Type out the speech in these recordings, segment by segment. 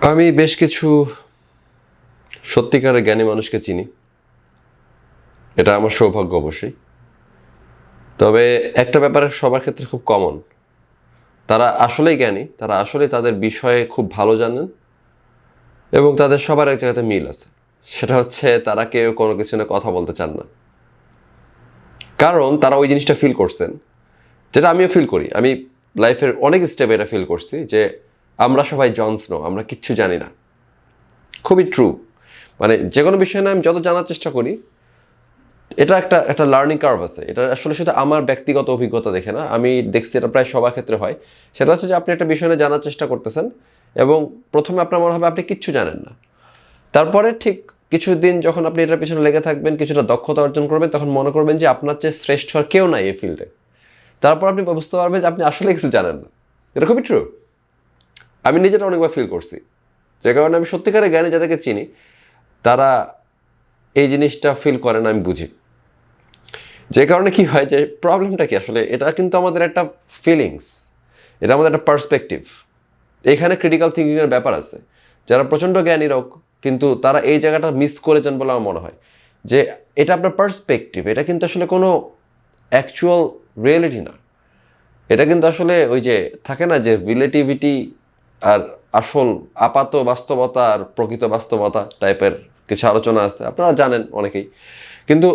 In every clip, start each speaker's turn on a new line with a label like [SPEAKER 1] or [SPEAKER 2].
[SPEAKER 1] আমি বেশ কিছু সত্যিকারের জ্ঞানী মানুষকে চিনি। এটা আমার সৌভাগ্য অবশ্যই। তবে একটা ব্যাপারে সবার ক্ষেত্রে খুব কমন, তারা আসলেই জ্ঞানী, তারা আসলেই তাদের বিষয়ে খুব ভালো জানেন এবং তাদের সবার এক জায়গাতে মিল আছে। সেটা হচ্ছে তারা কেউ কোনো কিছু নিয়ে কথা বলতে চান না, কারণ তারা ওই জিনিসটা ফিল করছেন, যেটা আমিও ফিল করি। আমি লাইফের অনেক স্টেপে এটা ফিল করছি যে আমরা সবাই জনস আমরা কিচ্ছু জানি না। খুবই ট্রু। মানে যে কোনো বিষয় নিয়ে আমি যত জানার চেষ্টা করি, এটা একটা একটা লার্নিং কার্ভ আছে। এটা আসলে শুধু আমার ব্যক্তিগত অভিজ্ঞতা দেখে না, আমি দেখছি এটা প্রায় সবার ক্ষেত্রে হয়। সেটা হচ্ছে যে আপনি একটা বিষয় নিয়ে জানার চেষ্টা করতেছেন এবং প্রথমে আপনার মনে হবে আপনি কিচ্ছু জানেন না। তারপরে ঠিক কিছুদিন যখন আপনি এটার পিছনে লেগে থাকবেন, কিছুটা দক্ষতা অর্জন করবেন, তখন মনে করবেন যে আপনার চেয়ে শ্রেষ্ঠ আর কেউ নাই এই ফিল্ডে। তারপর আপনি বুঝতে পারবেন যে আপনি আসলে কিছু জানেন না। এটা খুবই ট্রু। আমি নিজেটা অনেকবার ফিল করছি, যে কারণে আমি সত্যিকারের জ্ঞানী যাদেরকে চিনি তারা এই জিনিসটা ফিল করেন, আমি বুঝি। যে কারণে কি হয়, যে প্রবলেমটা কি আসলে, এটা কিন্তু আমাদের একটা ফিলিংস, এটা আমাদের একটা পার্সপেক্টিভ। এখানে ক্রিটিক্যাল থিঙ্কিংয়ের ব্যাপার আছে। যারা প্রচণ্ড জ্ঞানী লোক, কিন্তু তারা এই জায়গাটা মিস করেছেন বলে আমার মনে হয়, যে এটা আপনার পার্সপেক্টিভ, এটা কিন্তু আসলে কোনো অ্যাকচুয়াল রিয়েলিটি না। এটা কিন্তু আসলে ওই যে থাকে না যে রিলেটিভিটি আর আসল আপাত বাস্তবতা আর প্রকৃত বাস্তবতা টাইপের কিছু আলোচনা আছে, আপনারা জানেন অনেকেই। কিন্তু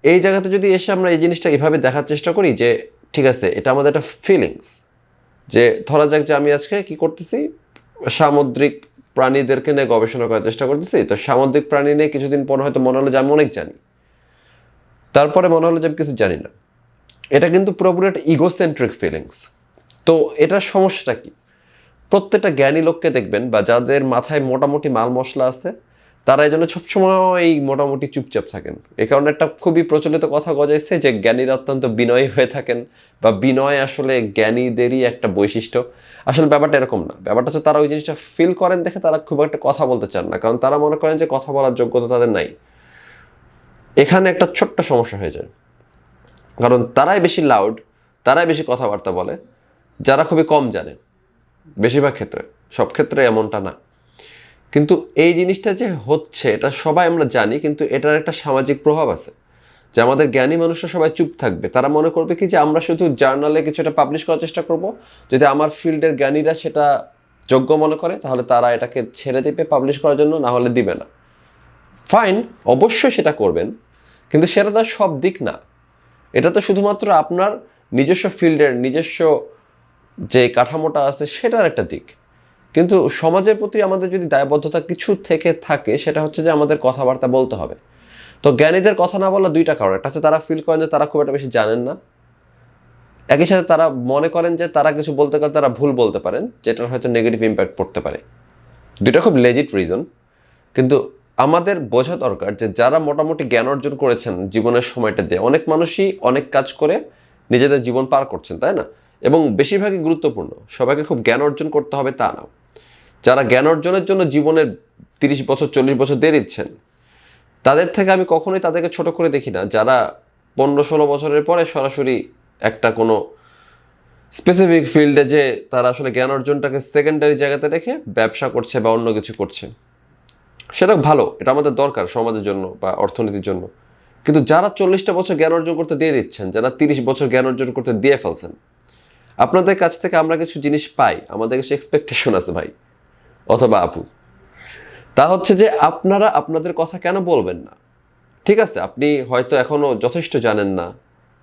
[SPEAKER 1] এই জায়গাতে যদি এসে আমরা এই জিনিসটা এভাবে দেখার চেষ্টা করি যে ঠিক আছে, এটা আমাদের একটা ফিলিংস। যে ধরা যাক যে আমি আজকে কি করতেছি, সামুদ্রিক প্রাণীদেরকে নিয়ে গবেষণা করার চেষ্টা করতেছি। তো সামুদ্রিক প্রাণী নিয়ে কিছুদিন পর হয়তো মনে হলো যে আমি অনেক জানি, তারপরে মনে হলো যে আমি কিছু জানি না। এটা কিন্তু পুরোপুরি একটা ইগোসেন্ট্রিক ফিলিংস। তো এটার সমস্যাটা কি? প্রত্যেকটা জ্ঞানী লোককে দেখবেন বা যাদের মাথায় মোটামুটি মাল মশলা আছে, তারা এই জন্য সবসময় এই মোটামুটি চুপচাপ থাকেন। এই কারণে একটা খুবই প্রচলিত কথা গজাইছে যে জ্ঞানীরা অত্যন্ত বিনয়ী হয়ে থাকেন, বা বিনয় আসলে জ্ঞানীদেরই একটা বৈশিষ্ট্য। আসলে ব্যাপারটা এরকম না। ব্যাপারটা হচ্ছে তারা ওই জিনিসটা ফিল করেন দেখে তারা খুব একটা কথা বলতে চান না, কারণ তারা মনে করেন যে কথা বলার যোগ্যতা তাদের নাই। এখানে একটা ছোট্ট সমস্যা হয়ে যায়, কারণ তারাই বেশি লাউড, তারাই বেশি কথাবার্তা বলে যারা খুবই কম জানে। বেশিরভাগ ক্ষেত্রে, সব ক্ষেত্রে এমনটা না। কিন্তু এই জিনিসটা যে হচ্ছে, এটা সবাই আমরা জানি, কিন্তু এটার একটা সামাজিক প্রভাব আছে। যে আমাদের জ্ঞানী মানুষরা সবাই চুপ থাকবে, তারা মনে করবে কি যে আমরা শুধু জার্নালে কিছু একটা পাবলিশ করার চেষ্টা করব, যদি আমার ফিল্ডের জ্ঞানীরা সেটা যোগ্য মনে করে তাহলে তারা এটাকে ছেড়ে দেবে পাবলিশ করার জন্য, না হলে দিবে না। ফাইন, অবশ্যই সেটা করবেন, কিন্তু সেটা তো সব দিক না। এটা তো শুধুমাত্র আপনার নিজস্ব ফিল্ডের নিজস্ব যে কাঠামোটা আছে সেটার একটা দিক। কিন্তু সমাজের প্রতি আমাদের যদি দায়বদ্ধতা কিছু থেকে থাকে, সেটা হচ্ছে যে আমাদের কথাবার্তা বলতে হবে। তো জ্ঞানীদের কথা না বলা দুইটা কারণ। একটা হচ্ছে তারা ফিল করেন যে তারা খুব একটা বেশি জানেন না, একই সাথে তারা মনে করেন যে তারা কিছু বলতে গেলে তারা ভুল বলতে পারেন, যেটার হয়তো নেগেটিভ ইম্প্যাক্ট পড়তে পারে। দুইটা খুব লেজিট রিজন। কিন্তু আমাদের বোঝা দরকার যে যারা মোটামুটি জ্ঞান অর্জন করেছেন জীবনের সময়টা দিয়ে, অনেক মানুষই অনেক কাজ করে নিজেদের জীবন পার করছেন, তাই না? এবং বেশিরভাগই গুরুত্বপূর্ণ। সবাইকে খুব জ্ঞান অর্জন করতে হবে তা না। যারা জ্ঞান অর্জনের জন্য জীবনের 30 বছর 40 বছর দিয়ে দিচ্ছেন, তাদের থেকে আমি কখনোই তাদেরকে ছোট করে দেখি না। যারা 15-16 বছরের পরে সরাসরি একটা কোনো স্পেসিফিক ফিল্ডে যে তারা আসলে জ্ঞান অর্জনটাকে সেকেন্ডারি জায়গাতে রেখে ব্যবসা করছে বা অন্য কিছু করছে, সেটা ভালো, এটা আমাদের দরকার সমাজের জন্য বা অর্থনীতির জন্য। কিন্তু যারা 40টা বছর জ্ঞান অর্জন করতে দিয়ে দিচ্ছেন, যারা 30 বছর জ্ঞান অর্জন করতে দিয়ে ফেলছেন, আপনাদের কাছ থেকে আমরা কিছু জিনিস পাই, আমাদের কিছু এক্সপেকটেশন আছে ভাই অথবা আপু। তা হচ্ছে যে আপনারা আপনাদের কথা কেন বলবেন না? ঠিক আছে, আপনি হয়তো এখনও যথেষ্ট জানেন না,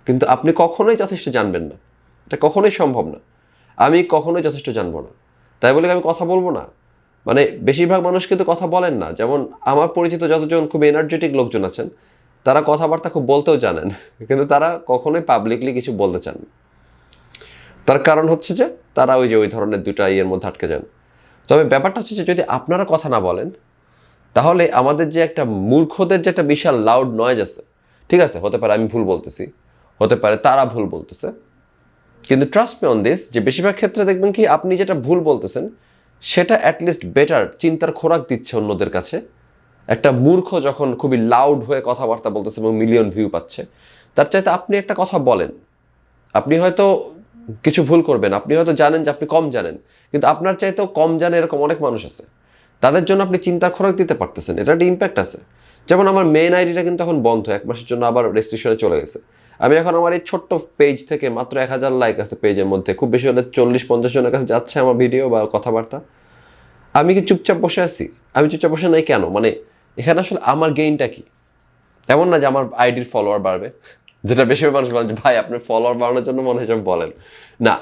[SPEAKER 1] কিন্তু আপনি কখনোই যথেষ্ট জানবেন না। এটা কখনোই সম্ভব না। আমি কখনোই যথেষ্ট জানবো না, তাই বলে আমি কথা বলবো না? মানে বেশিরভাগ মানুষ কিন্তু কথা বলেন না। যেমন আমার পরিচিত যতজন খুব এনার্জেটিক লোকজন আছেন, তারা কথাবার্তা খুব বলতেও জানেন, কিন্তু তারা কখনোই পাবলিকলি কিছু বলতে চান না। তার কারণ হচ্ছে যে তারা ওই ধরনের দুটা ইয়ের মধ্যে আটকে যান। তবে ব্যাপারটা হচ্ছে যে যদি আপনারা কথা না বলেন, তাহলে আমাদের যে একটা মূর্খদের যে একটা বিশাল লাউড নয়েজ আছে, ঠিক আছে, হতে পারে আমি ভুল বলতেছি, হতে পারে তারা ভুল বলতেছে, কিন্তু ট্রাস্ট মি অন দিস, যে বেশিরভাগ ক্ষেত্রে দেখবেন কি আপনি যেটা ভুল বলতেছেন সেটা অ্যাটলিস্ট বেটার, চিন্তার খোরাক দিচ্ছে অন্যদের কাছে। একটা মূর্খ যখন খুবই লাউড হয়ে কথাবার্তা বলতেছে এবং মিলিয়ন ভিউ পাচ্ছে, তার চাইতে আপনি একটা কথা বলেন। আপনি হয়তো কিছু ভুল করবেন, আপনি হয়তো জানেন যে আপনি কম জানেন, কিন্তু আপনার চাইতেও কম জানে এরকম অনেক মানুষ আছে। তাদের জন্য আপনি চিন্তা খোরাক দিতে পারতেছেন, এটা একটা ইম্প্যাক্ট আছে। যেমন আমার মেইন আইডিটা কিন্তু এখন বন্ধ, 1 মাসের জন্য আবার রেস্ট্রিকশনে চলে গেছে। আমি এখন আমার এই ছোট্ট পেজ থেকে মাত্র 1000 লাইক আছে পেজের মধ্যে, খুব বেশি হলে 40-50 জনের কাছে যাচ্ছে আমার ভিডিও বা কথাবার্তা। আমি কি চুপচাপ বসে আছি? আমি চুপচাপ বসে নাই কেন? মানে এখানে আসলে আমার গেইনটা কি? এমন না যে আমার আইডির ফলোয়ার বাড়বে, যেটা বেশি মানুষ বলে যে ভাই আপনার ফলোয়ার বাড়ানোর জন্য মনে হয় সব বলেন না।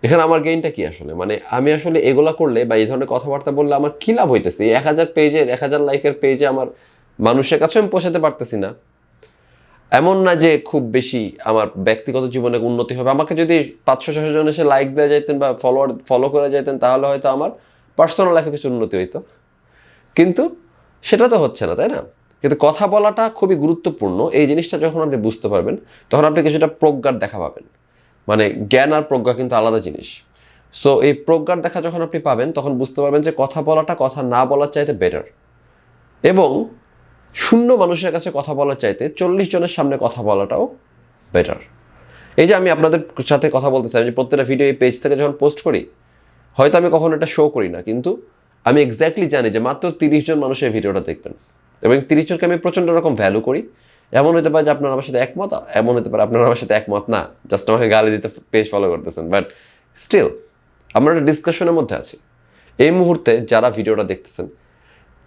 [SPEAKER 1] এখানে আমার গেইনটা কি আসলে? মানে আমি আসলে এগুলা করলে বা এই ধরনের কথাবার্তা বললে আমার কী লাভ হইতেছে? এই 1000 লাইকের পেজে আমার মানুষের কাছেও আমি পৌঁছাতে পারতেছি না। এমন না যে খুব বেশি আমার ব্যক্তিগত জীবনে উন্নতি হবে। আমাকে যদি 500-600 জন এসে লাইক দেওয়া যাইতেন বা ফলো করে যাইতেন, তাহলে হয়তো আমার পার্সোনাল লাইফে কিছু উন্নতি হইতো। কিন্তু সেটা তো হচ্ছে না, তাই না? কিন্তু কথা বলাটা খুবই গুরুত্বপূর্ণ। এই জিনিসটা যখন আপনি বুঝতে পারবেন, তখন আপনি কিছুটা প্রজ্ঞার দেখা পাবেন। মানে জ্ঞান আর প্রজ্ঞা কিন্তু আলাদা জিনিস। সো এই প্রজ্ঞার দেখা যখন আপনি পাবেন, তখন বুঝতে পারবেন যে কথা বলাটা কথা না বলার চাইতে বেটার। এবং শূন্য মানুষের কাছে কথা বলার চাইতে 40 জনের সামনে কথা বলাটাও বেটার। এই যে আমি আপনাদের সাথে কথা বলতে চাই, যে প্রত্যেকটা ভিডিও এই পেজ থেকে যখন পোস্ট করি, হয়তো আমি কখনো এটা শো করি না, কিন্তু আমি এক্স্যাক্টলি জানি যে মাত্র 30 জন মানুষ এই ভিডিওটা দেখবেন, এবং 30 জনকে আমি প্রচণ্ড রকম ভ্যালু করি। এমন হতে পারে যে আপনারা আমার সাথে একমত, এমন হতে পারে আপনারা আমার সাথে একমত না, জাস্ট আমাকে গালি দিতে পেজ ফলো করতেছেন, বাট স্টিল আমরা একটা ডিসকাশনের মধ্যে আছি। এই মুহূর্তে যারা ভিডিওটা দেখতেছেন,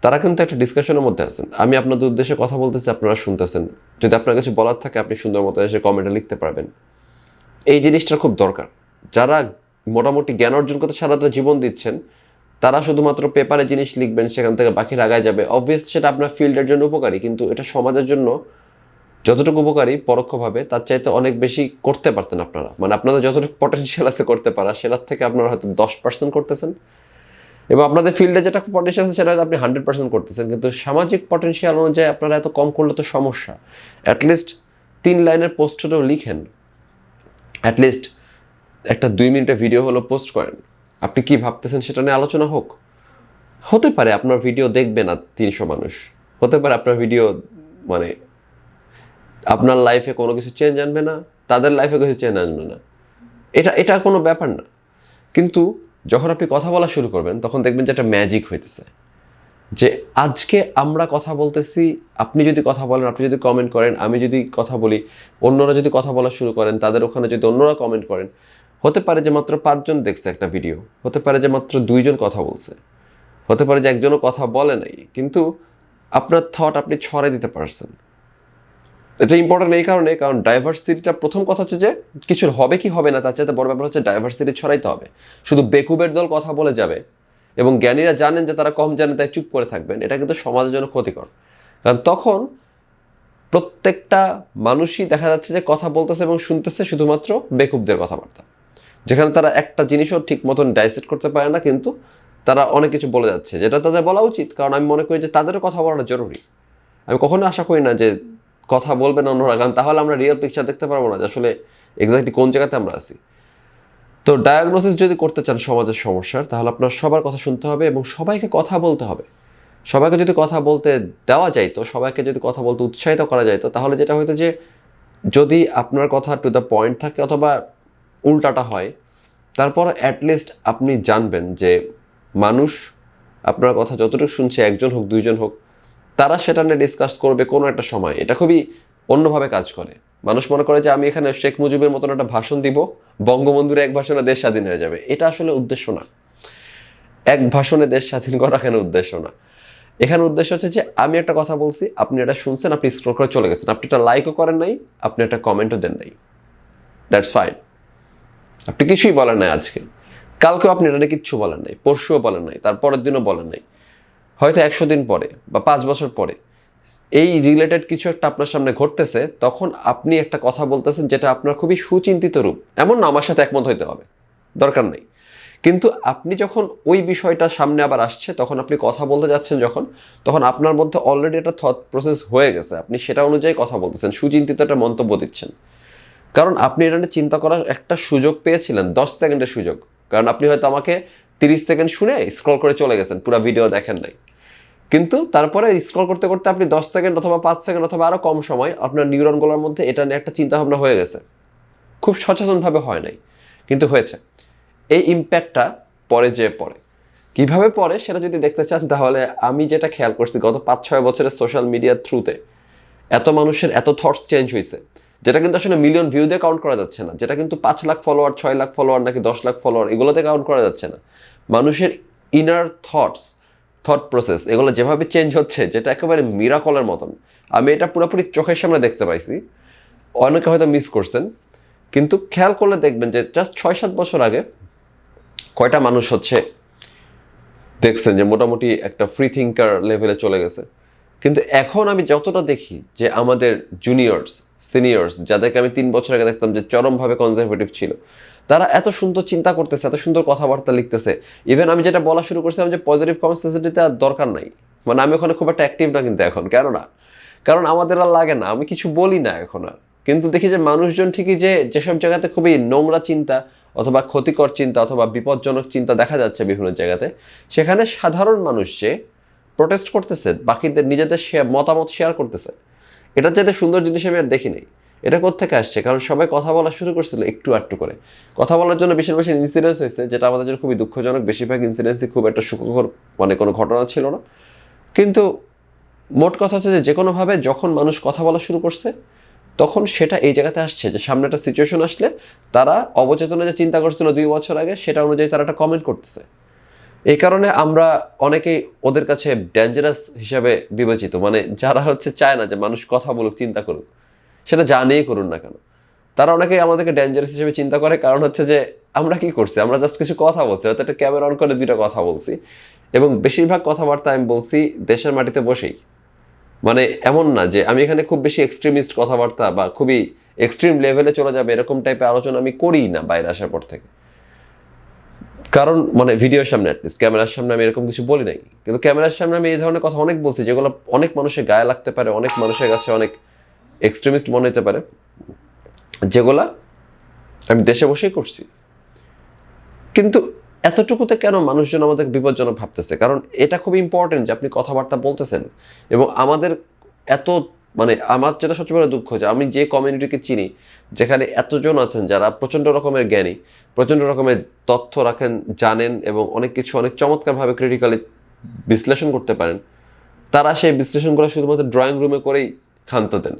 [SPEAKER 1] তারা কিন্তু একটা ডিসকাশনের মধ্যে আছেন। আমি আপনাদের উদ্দেশ্যে কথা বলতেছি, আপনারা শুনতেছেন। যদি আপনার কিছু বলার থাকে, আপনি সুন্দর মতো এসে কমেন্টে লিখতে পারবেন। এই জিনিসটা খুব দরকার। যারা মোটামুটি জ্ঞান অর্জন করতে সারাটা জীবন দিচ্ছেন, তারা শুধুমাত্র পেপারে জিনিস লিখবেন, সেখান থেকে বাকি আগায় যাবে। অবভিয়াসলি সেটা আপনার ফিল্ডের জন্য উপকারী, কিন্তু এটা সমাজের জন্য যতটুকু উপকারী পরোক্ষভাবে, তার চাইতে অনেক বেশি করতে পারতেন আপনারা। মানে আপনাদের যতটুকু পটেনশিয়াল আছে করতে পারা, সেটার থেকে আপনারা হয়তো 10% করতেছেন, এবং আপনাদের ফিল্ডে যেটা পটেনশিয়াল আছে সেটা হয়তো আপনি 100% করতেছেন। কিন্তু সামাজিক পটেনশিয়াল অনুযায়ী আপনারা এত কম করলে তো সমস্যা। অ্যাটলিস্ট 3 লাইনের পোস্টটাও লিখেন, অ্যাটলিস্ট একটা 2 মিনিটের ভিডিও হলো পোস্ট করেন। আপনি কি ভাবতেছেন সেটা নিয়ে আলোচনা হোক। হতে পারে আপনার ভিডিও দেখবে না 300 মানুষ, হতে পারে আপনার ভিডিও মানে আপনার লাইফে কোনো কিছু চেঞ্জ আনবে না, তাদের লাইফে কিছু চেঞ্জ আনবে না, এটা কোনো ব্যাপার না। কিন্তু যখন আপনি কথা বলা শুরু করবেন, তখন দেখবেন যে একটা ম্যাজিক হইতেছে। যে আজকে আমরা কথা বলতেছি, আপনি যদি কথা বলেন, আপনি যদি কমেন্ট করেন, আমি যদি কথা বলি, অন্যরা যদি কথা বলা শুরু করেন, তাদের ওখানে যদি অন্যরা কমেন্ট করেন, হতে পারে যে মাত্র 5 জন দেখছে একটা ভিডিও, হতে পারে যে মাত্র 2 জন কথা বলছে, হতে পারে যে একজনও কথা বলে নাই, কিন্তু আপনার থট আপনি ছড়াই দিতে পারছেন। এটা ইম্পর্টেন্ট এই কারণে, কারণ ডাইভার্সিটিটা প্রথম কথা হচ্ছে যে কিছু হবে কি হবে না, তার চাইতে বড় ব্যাপার হচ্ছে ডাইভার্সিটি ছড়াইতে হবে। শুধু বেকুবের দল কথা বলে যাবে এবং জ্ঞানীরা জানেন যে তারা কম জানে তাই চুপ করে থাকবেন, এটা কিন্তু সমাজের জন্য ক্ষতিকর। কারণ তখন প্রত্যেকটা মানুষই দেখা যাচ্ছে যে কথা বলতেছে এবং শুনতেছে শুধুমাত্র বেকুবদের কথাবার্তা, যেখানে তারা একটা জিনিসও ঠিক মতন ডাইসেক্ট করতে পারে না, কিন্তু তারা অনেক কিছু বলে যাচ্ছে, যেটা তাদের বলা উচিত। কারণ আমি মনে করি যে তাদেরও কথা বলাটা জরুরি। আমি কখনো আশা করি না যে কথা বলবেন অন্যরা, কারণ তাহলে আমরা রিয়েল পিকচার দেখতে পারবো না যে আসলে এক্স্যাক্টলি কোন জায়গাতে আমরা আছি। তো ডায়াগনোসিস যদি করতে চান সমাজের সমস্যার, তাহলে আপনার সবার কথা শুনতে হবে এবং সবাইকে কথা বলতে হবে। সবাইকে যদি কথা বলতে দেওয়া যাইতো, সবাইকে যদি কথা বলতে উৎসাহিত করা যাইতো, তাহলে যেটা হয়তো যে যদি আপনার কথা টু দ্য পয়েন্ট থাকে অথবা উল্টাটা হয়, তারপর অ্যাটলিস্ট আপনি জানবেন যে মানুষ আপনার কথা যতটুকু শুনছে, 1 জন হোক 2 জন হোক, তারা সেটা নিয়ে ডিসকাস করবে কোনো একটা সময়। এটা খুবই অন্যভাবে কাজ করে। মানুষ মনে করে যে আমি এখানে শেখ মুজিবের মতন একটা ভাষণ দিব, বঙ্গবন্ধুর এক ভাষণে দেশ স্বাধীন হয়ে যাবে। এটা আসলে উদ্দেশ্য না। এক ভাষণে দেশ স্বাধীন করা এখানে উদ্দেশ্য না। এখানে উদ্দেশ্য হচ্ছে যে আমি একটা কথা বলছি, আপনি এটা শুনছেন, আপনি স্ক্রল করে চলে গেছেন, আপনি একটা লাইকও করেন নাই, আপনি একটা কমেন্টও দেন নাই, দ্যাটস ফাইন। আপনি কিছুই বলেন নাই আজকে, কালকেও আপনি এটা কিচ্ছু বলেন নাই, পরশুও বলেন নাই, তারপরের দিনও বলেন নাই, হয়তো 100 দিন পরে বা 5 বছর পরে এই রিলেটেড কিছু একটা আপনার সামনে ঘটতেছে, তখন আপনি একটা কথা বলতেছেন যেটা আপনার খুবই সুচিন্তিত রূপ। এমন না আমার সাথে একমত হইতে হবে, দরকার নেই। কিন্তু আপনি যখন ওই বিষয়টা সামনে আবার আসছে, তখন আপনি কথা বলতে যাচ্ছেন যখন, তখন আপনার মধ্যে অলরেডি একটা থট প্রসেস হয়ে গেছে, আপনি সেটা অনুযায়ী কথা বলতেছেন, সুচিন্তিত একটা মন্তব্য দিচ্ছেন। কারণ আপনি এটা নিয়ে চিন্তা করার একটা সুযোগ পেয়েছিলেন, 10 সেকেন্ডের সুযোগ। কারণ আপনি হয়তো আমাকে 30 সেকেন্ড শুনে স্ক্রল করে চলে গেছেন, পুরো ভিডিও দেখেন নাই। কিন্তু তারপরে স্ক্রল করতে করতে আপনি 10 সেকেন্ড অথবা 5 সেকেন্ড অথবা আরও কম সময় আপনার নিউরনগুলোর মধ্যে এটা নিয়ে একটা চিন্তাভাবনা হয়ে গেছে। খুব সচেতনভাবে হয় নাই, কিন্তু হয়েছে। এই ইম্প্যাক্টটা পরে যেয়ে পড়ে। কিভাবে পড়ে সেটা যদি দেখতে চান, তাহলে আমি যেটা খেয়াল করছি গত 5-6 বছরের সোশ্যাল মিডিয়ার থ্রুতে এত মানুষের এত থটস চেঞ্জ হয়েছে, যেটা কিন্তু আসলে মিলিয়ন ভিউ দিয়ে কাউন্ট করা যাচ্ছে না, যেটা কিন্তু 5 লাখ ফলোয়ার, 6 লাখ ফলোয়ার নাকি 10 লাখ ফলোয়ার এগুলোতে কাউন্ট করা যাচ্ছে না। মানুষের ইনার থট প্রসেস এগুলো যেভাবে চেঞ্জ হচ্ছে, যেটা একেবারে মিরাকলের মতন। আমি এটা পুরোপুরি চোখের সামনে দেখতে পাইছি, অনেকে হয়তো মিস করছেন, কিন্তু খেয়াল করলে দেখবেন যে জাস্ট 6-7 বছর আগে কয়টা মানুষ হচ্ছে দেখছেন যে মোটামুটি একটা ফ্রি থিঙ্কার লেভেলে চলে গেছে। কিন্তু এখন আমি যতটা দেখি যে আমাদের জুনিয়র্স, সিনিয়র্স, যাদেরকে আমি 3 বছর আগে দেখতাম যে চরমভাবে কনজারভেটিভ ছিল, তারা এত সুন্দর চিন্তা করতেছে, এত সুন্দর কথাবার্তা লিখতেছে। ইভেন আমি যেটা বলা শুরু করছিলাম যে পজিটিভ কমেন্ট সোসাইটিতে আর দরকার নাই, মানে আমি ওখানে খুব একটা অ্যাক্টিভ না কিন্তু এখন, কারণ আমাদের আর লাগে না, আমি কিছু বলি না এখন আর। কিন্তু দেখি যে মানুষজন ঠিকই যেসব জায়গাতে খুবই নোংরা চিন্তা অথবা ক্ষতিকর চিন্তা অথবা বিপজ্জনক চিন্তা দেখা যাচ্ছে বিভিন্ন জায়গাতে, সেখানে সাধারণ মানুষ যে প্রোটেস্ট করতেছে, বাকিদের নিজেদের মতামত শেয়ার করতেছে, এটার চাইতে সুন্দর জিনিস আমি আর দেখি নাই। এটা কোত্থেকে আসছে? কারণ সবাই কথা বলা শুরু করছিল একটু আধটু করে। কথা বলার জন্য বেশি বেশি ইনসিডেন্স হয়েছে, যেটা আমাদের জন্য খুবই দুঃখজনক। বেশিরভাগ ইনসিডেন্সই খুব একটা সুখকর, মানে কোনো ঘটনা ছিল না। কিন্তু মোট কথা হচ্ছে যে কোনোভাবে যখন মানুষ কথা বলা শুরু করছে, তখন সেটা এই জায়গাতে আসছে যে সামনে একটা সিচুয়েশন আসলে তারা অবচেতনে যে চিন্তা করছিল 2 বছর আগে, সেটা অনুযায়ী তারা একটা কমেন্ট করতেছে। এই কারণে আমরা অনেকেই ওদের কাছে ডেঞ্জারাস হিসাবে বিবেচিত, মানে যারা হচ্ছে চায় না যে মানুষ কথা বলুক, চিন্তা করুক, সেটা যা নিয়েই করুন না কেন, তারা অনেকেই আমাদেরকে ডেঞ্জারাস হিসেবে চিন্তা করে। কারণ হচ্ছে যে আমরা কি করছি, আমরা জাস্ট কিছু কথা বলছি, হয়তো একটা ক্যামেরা অন করে 2টা কথা বলছি, এবং বেশিরভাগ কথাবার্তা আমি বলছি দেশের মাটিতে বসেই। মানে এমন না যে আমি এখানে খুব বেশি এক্সট্রিমিস্ট কথাবার্তা বা খুবই এক্সট্রিম লেভেলে চলে যাবে এরকম টাইপের আলোচনা আমি করিই না বাইরে আসার পর থেকে। কারণ মানে ভিডিওর সামনে, অ্যাটলিস্ট ক্যামেরার সামনে আমি এরকম কিছু বলি নাই, কিন্তু ক্যামেরার সামনে আমি এই ধরনের কথা অনেক বলছি যেগুলো অনেক মানুষের গায়ে লাগতে পারে, অনেক মানুষের কাছে অনেক এক্সট্রিমিস্ট মনে হতে পারে, যেগুলা আমি দেশে বসেই করছি। কিন্তু এতটুকুতে কেন মানুষজন আমাদের বিপজ্জনক ভাবতেছে? কারণ এটা খুব ইম্পর্টেন্ট যে আপনি কথাবার্তা বলতেছেন। এবং আমাদের এত, মানে আমার যেটা সবচেয়ে বড় দুঃখ যে আমি যে কমিউনিটিকে চিনি, যেখানে এতজন আছেন যারা প্রচণ্ড রকমের জ্ঞানী, প্রচণ্ড রকমের তথ্য রাখেন, জানেন এবং অনেক কিছু অনেক চমৎকারভাবে ক্রিটিক্যালি বিশ্লেষণ করতে পারেন, তারা সেই বিশ্লেষণগুলো শুধুমাত্র ড্রয়িং রুমে করেই ক্ষান্ত দেন।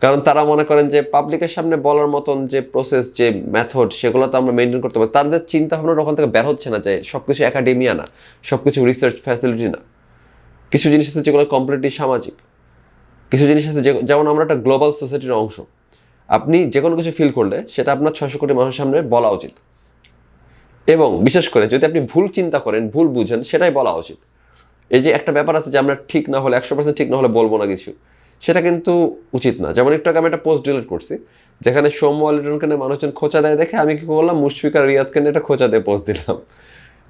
[SPEAKER 1] কারণ তারা মনে করেন যে পাবলিকের সামনে বলার মতন যে প্রসেস, যে মেথড, সেগুলো তো আমরা মেনটেন করতে পারি। তাদের চিন্তা ভাবনাটা ওখান থেকে বের হচ্ছে না যে সব কিছু একাডেমিয়া না, সব কিছু রিসার্চ ফ্যাসিলিটি না। কিছু জিনিস আছে যেগুলো কমপ্লিটলি সামাজিক, কিছু জিনিস আছে যেমন আমরা একটা গ্লোবাল সোসাইটির অংশ। আপনি যে কোনো কিছু ফিল করলে সেটা আপনার 600 কোটি মানুষের সামনে বলা উচিত, এবং বিশেষ করে যদি আপনি ভুল চিন্তা করেন, ভুল বুঝেন, সেটাই বলা উচিত। এই যে একটা ব্যাপার আছে যে আমরা ঠিক না হলে 100% ঠিক না হলে বলবো না কিছু, সেটা কিন্তু উচিত না। যেমন একটু আগে আমি একটা পোস্ট ডিলিট করছি যেখানে সৌম্য লিটনকে নিয়ে মানুষজন খোঁচা দেয় দেখে আমি কি করলাম, মুশফিক আর রিয়াদকে নিয়ে একটা খোঁচা দিয়ে পোস্ট দিলাম।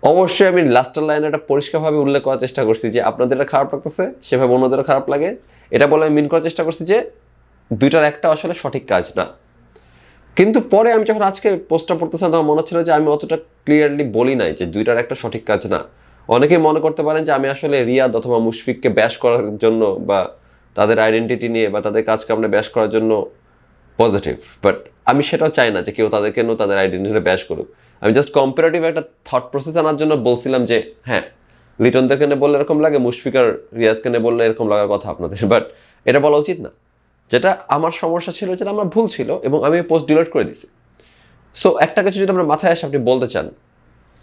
[SPEAKER 1] অবশ্যই আমি লাস্টের লাইনে একটা পরিষ্কারভাবে উল্লেখ করার চেষ্টা করছি যে আপনাদের এটা খারাপ লাগতেছে, সেভাবে অন্যদেরও খারাপ লাগে, এটা বলে আমি মিন করার চেষ্টা করছি যে দুইটার একটা আসলে সঠিক কাজ না। কিন্তু পরে আমি যখন আজকে পোস্টটা পড়তেছিলাম তখন মনে হচ্ছিল যে আমি অতটা ক্লিয়ারলি বলি নাই যে দুইটার একটা সঠিক কাজ না। অনেকেই মনে করতে পারেন যে আমি আসলে রিয়াদ অথবা মুশফিককে ব্যাশ করার জন্য বা তাদের আইডেন্টিটি নিয়ে বা তাদের কাজ কামে ব্যাশ করার জন্য পজিটিভ, বাট আমি সেটাও চাই না যে কেউ তাদেরকে নিয়ে তাদের আইডেন্টিটি ব্যাশ করুক। আমি জাস্ট কম্পারেটিভ একটা থট প্রসেস আনার জন্য বলছিলাম যে হ্যাঁ, লিটনদেরকে নিয়ে বললে এরকম লাগে, মুশফিক আর রিয়াদকে নিয়ে বললে এরকম লাগার কথা আপনাদের, বাট এটা বলা উচিত না। যেটা আমার সমস্যা ছিল, যেটা আমার ভুল ছিল, এবং আমি পোস্ট ডিলিট করে দিছি। সো একটা কিছু যদি আপনার মাথায় আসে আপনি বলতে চান,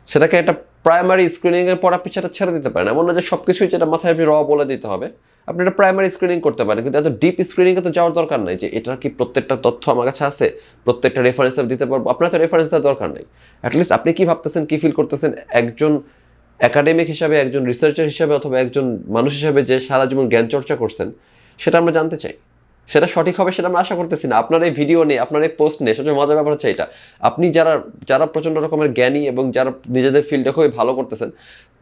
[SPEAKER 1] সেটাকে একটা প্রাইমারি স্ক্রিনিংয়ের পর আপনি সেটা ছেড়ে দিতে পারেন। এমন না যে সব কিছুই যেটা মাথায় আপনি বলে দিতে হবে, আপনি একটা প্রাইমারি স্ক্রিনিং করতে পারেন। কিন্তু এত ডিপ স্ক্রিনিংয়ে তো যাওয়ার দরকার নেই যে এটার কি প্রত্যেকটা তথ্য আমার কাছে আছে, প্রত্যেকটা রেফারেন্স আমি দিতে পারবো। আপনার তো রেফারেন্স দেওয়ার দরকার নেই। অ্যাটলিস্ট আপনি কি ভাবতেছেন, কি ফিল করতেছেন, একজন একাডেমিক হিসাবে, একজন রিসার্চার হিসাবে অথবা একজন মানুষ হিসাবে যে সারা জীবন জ্ঞান চর্চা করছেন, সেটা আমরা জানতে চাই। সেটা সঠিক হবে সেটা আমরা আশা করতেছি না। আপনার এই ভিডিও নিয়ে, আপনার এই পোস্ট নিয়ে সবচেয়ে মজার ব্যাপার হচ্ছে এটা, আপনি যারা প্রচণ্ড রকমের জ্ঞানী এবং যারা নিজেদের ফিল্ডে খুবই ভালো করতেছেন,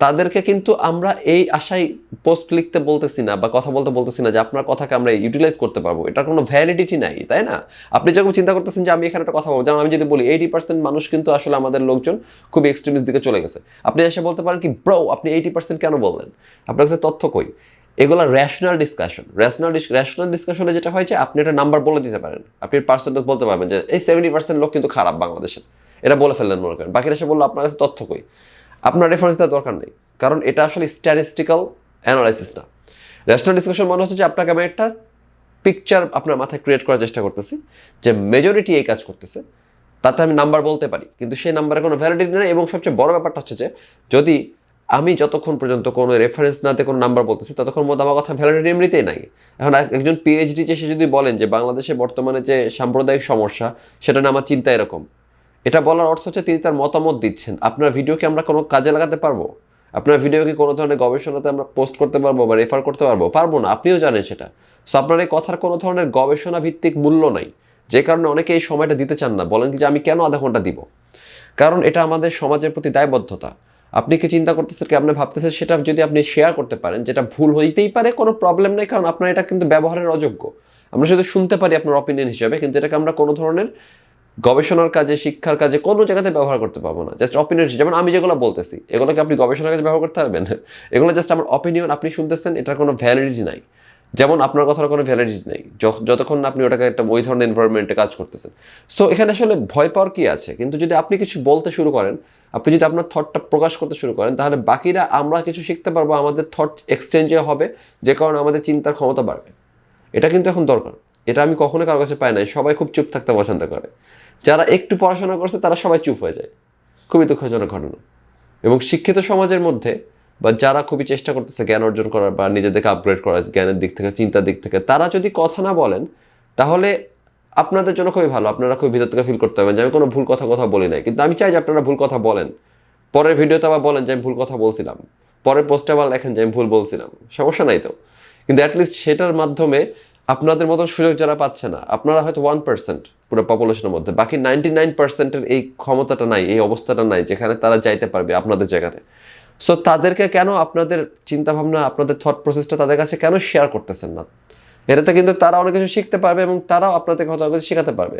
[SPEAKER 1] তাদেরকে কিন্তু আমরা এই আশায় পোস্ট লিখতে বলতেছি না বা কথা বলতে বলতেছি না যে আপনার কথাকে আমরা ইউটিলাইজ করতে পারবো। এটার কোনো ভ্যালিডিটি নাই, তাই না? আপনি যখন চিন্তা করতেছেন যে আমি এখানে একটা কথা বলবো, যেমন আমি যদি বলি 80% মানুষ কিন্তু আসলে আমাদের লোকজন খুবই এক্সট্রিমিস্ট দিকে চলে গেছে, আপনি এসে বলতে পারেন কি ব্রো আপনি 80% কেন বললেন, আপনার কাছে তথ্য কই? এগুলো রেশনাল ডিসকাশনে যেটা হয় যে আপনি একটা নাম্বার বলে দিতে পারেন, আপনি পার্সেন্টেজ বলতে পারবেন যে এই 70% লোক কিন্তু খারাপ বাংলাদেশের, এটা বলে ফেললেন মনে করেন, বাকিরা এসে বললো আপনার কাছে তথ্য কই? আপনার রেফারেন্স দেওয়ার দরকার নেই, কারণ এটা আসলে স্ট্যাটিস্টিক্যাল অ্যানালাইসিস না। রেশনাল ডিসকাশন মনে হচ্ছে যে আপনাকে আমি একটা পিকচার আপনার মাথায় ক্রিয়েট করার চেষ্টা করতেছি যে মেজরিটি এই কাজ করতেছে, তাতে আমি নাম্বার বলতে পারি, কিন্তু সেই নাম্বারে কোনো ভ্যালিডিটি নেই। এবং সবচেয়ে বড় ব্যাপারটা হচ্ছে যে যদি আমি যতক্ষণ পর্যন্ত কোনো রেফারেন্স না দিয়ে কোনো নাম্বার বলতেছি ততক্ষণ মধ্যে আমার কথা ভ্যালিডিটি এমনিতেই নাই। এখন একজন পিএইচডি যে সে যদি বলেন যে বাংলাদেশে বর্তমানে যে সাম্প্রদায়িক সমস্যা সেটা না আমার চিন্তা এরকম, এটা বলার অর্থ হচ্ছে তিনি তার মতামত দিচ্ছেন। আপনার ভিডিওকে আমরা কোনো কাজে লাগাতে পারবো? আপনার ভিডিওকে কোনো ধরনের গবেষণাতে আমরা পোস্ট করতে পারবো বা রেফার করতে পারবো? পারবো না, আপনিও জানেন সেটা। সো আপনার এই কথার কোনো ধরনের গবেষণা ভিত্তিক মূল্য নাই, যে কারণে অনেকে এই সময়টা দিতে চান না। বলেন কি যে আমি কেন আধা ঘন্টা দিব? কারণ এটা আমাদের সমাজের প্রতি দায়বদ্ধতা। আপনি কি চিন্তা করতেছেন, কি আপনি ভাবতেছেন, সেটা যদি আপনি শেয়ার করতে পারেন, যেটা ভুল হইতেই পারে, কোনো প্রবলেম নেই, কারণ আপনার এটা কিন্তু ব্যবহারের অযোগ্য। আমরা শুধু শুনতে পারি আপনার অপিনিয়ন হিসেবে, কিন্তু এটাকে আমরা কোনো ধরনের গবেষণার কাজে, শিক্ষার কাজে কোনো জায়গাতে ব্যবহার করতে পারবো না। জাস্ট অপিনিয়ন, যেমন আমি যেগুলো বলতেছি এগুলোকে আপনি গবেষণার কাজে ব্যবহার করতে পারবেন? এগুলো জাস্ট আমার অপিনিয়ন, আপনি শুনতেছেন, এটার কোনো ভ্যালিডিটি নাই। যেমন আপনার কথার কোনো ভ্যালিডিটি নেই যতক্ষণ না আপনি ওটাকে একটা ওই ধরনের এনভায়রনমেন্টে কাজ করতেছেন। সো এখানে আসলে ভয় পাওয়ার কি আছে? কিন্তু যদি আপনি কিছু বলতে শুরু করেন, আপনি যদি আপনার থটটা প্রকাশ করতে শুরু করেন, তাহলে বাকিরা আমরা কিছু শিখতে পারবো, আমাদের থট এক্সচেঞ্জে হবে, যে কারণে আমাদের চিন্তার ক্ষমতা বাড়বে। এটা কিন্তু এখন দরকার। এটা আমি কখনো কারোর কাছে পাই নাই। সবাই খুব চুপ থাকতে পছন্দ করে। যারা একটু পড়াশোনা করছে তারা সবাই চুপ হয়ে যায়। খুবই দুঃখজনক ঘটনা। এবং শিক্ষিত সমাজের মধ্যে বা যারা খুবই চেষ্টা করতেছে জ্ঞান অর্জন করার বা নিজেদেরকে আপগ্রেড করার জ্ঞানের দিক থেকে, চিন্তার দিক থেকে, তারা যদি কথা না বলেন তাহলে আপনাদের জন্য খুবই ভালো। আপনারা খুবই ভিতর থেকে ফিল করতে পারবেন যে আমি কোনো ভুল কথা বলি নাই। কিন্তু আমি চাই যে আপনারা ভুল কথা বলেন, পরের ভিডিওতে আবার বলেন যে আমি ভুল কথা বলছিলাম, পরের পোস্টে আবার লেখেন যে আমি ভুল বলছিলাম, সমস্যা নাই তো। কিন্তু অ্যাটলিস্ট সেটার মাধ্যমে আপনাদের মতো সুযোগ যারা পাচ্ছে না, আপনারা হয়তো 1% পুরো পপুলেশনের মধ্যে, বাকি 99%-এর এই ক্ষমতাটা নাই, এই অবস্থাটা নাই যেখানে তারা যাইতে পারবে আপনাদের জায়গাতে। সো তাদেরকে কেন আপনাদের চিন্তাভাবনা, আপনাদের থট প্রসেসটা তাদের কাছে কেন শেয়ার করতেছেন না? এটাতে কিন্তু তারা অনেক কিছু শিখতে পারবে এবং তারাও আপনাদের হয়তো কিছু শেখাতে পারবে।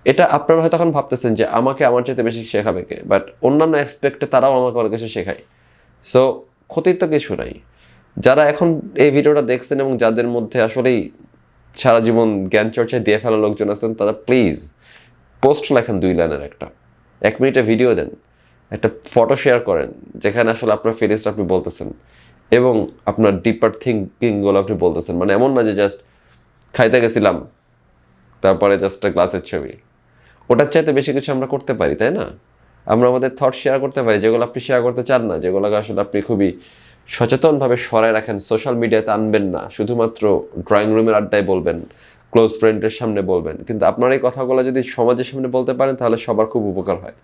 [SPEAKER 1] এটা আপনারা হয়তো এখন ভাবতেছেন যে আমাকে আমার চাইতে বেশি শেখাবে কে, বাট অন্যান্য অ্যাসপেক্টে তারাও আমাকে অনেক কিছু শেখায়। সো ক্ষতির তো কিছু নাই। যারা এখন এই ভিডিওটা দেখছেন এবং যাদের মধ্যে আসলেই সারা জীবন জ্ঞান চর্চায় দিয়ে ফেলা লোকজন আছেন, তারা প্লিজ পোস্ট লেখেন 2 লাইনের একটা, 1 মিনিটের ভিডিও দেন, একটা ফটো শেয়ার করেন যেখানে আসলে আপনার ফিলিংসটা আপনি বলতেছেন এবং আপনার ডিপার থিঙ্কিংগুলো আপনি বলতেছেন। মানে এমন না যে জাস্ট খাইতে গেছিলাম তারপরে জাস্ট একটা গ্লাসের ছবি। ওটার চাইতে বেশি কিছু আমরা করতে পারি, তাই না? আমরা আমাদের থট শেয়ার করতে পারি, যেগুলো আপনি শেয়ার করতে চান না, যেগুলোকে আসলে আপনি খুবই সচেতনভাবে সরায় রাখেন, সোশ্যাল মিডিয়াতে আনবেন না, শুধুমাত্র ড্রয়িং রুমের আড্ডায় বলবেন, ক্লোজ ফ্রেন্ডের সামনে বলবেন। কিন্তু আপনার এই কথাগুলো যদি সমাজের সামনে বলতে পারেন তাহলে সবার খুব উপকার হয়।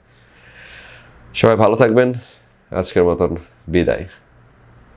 [SPEAKER 1] সবাই ভালো থাকবেন। আজকের মতন বিদায়।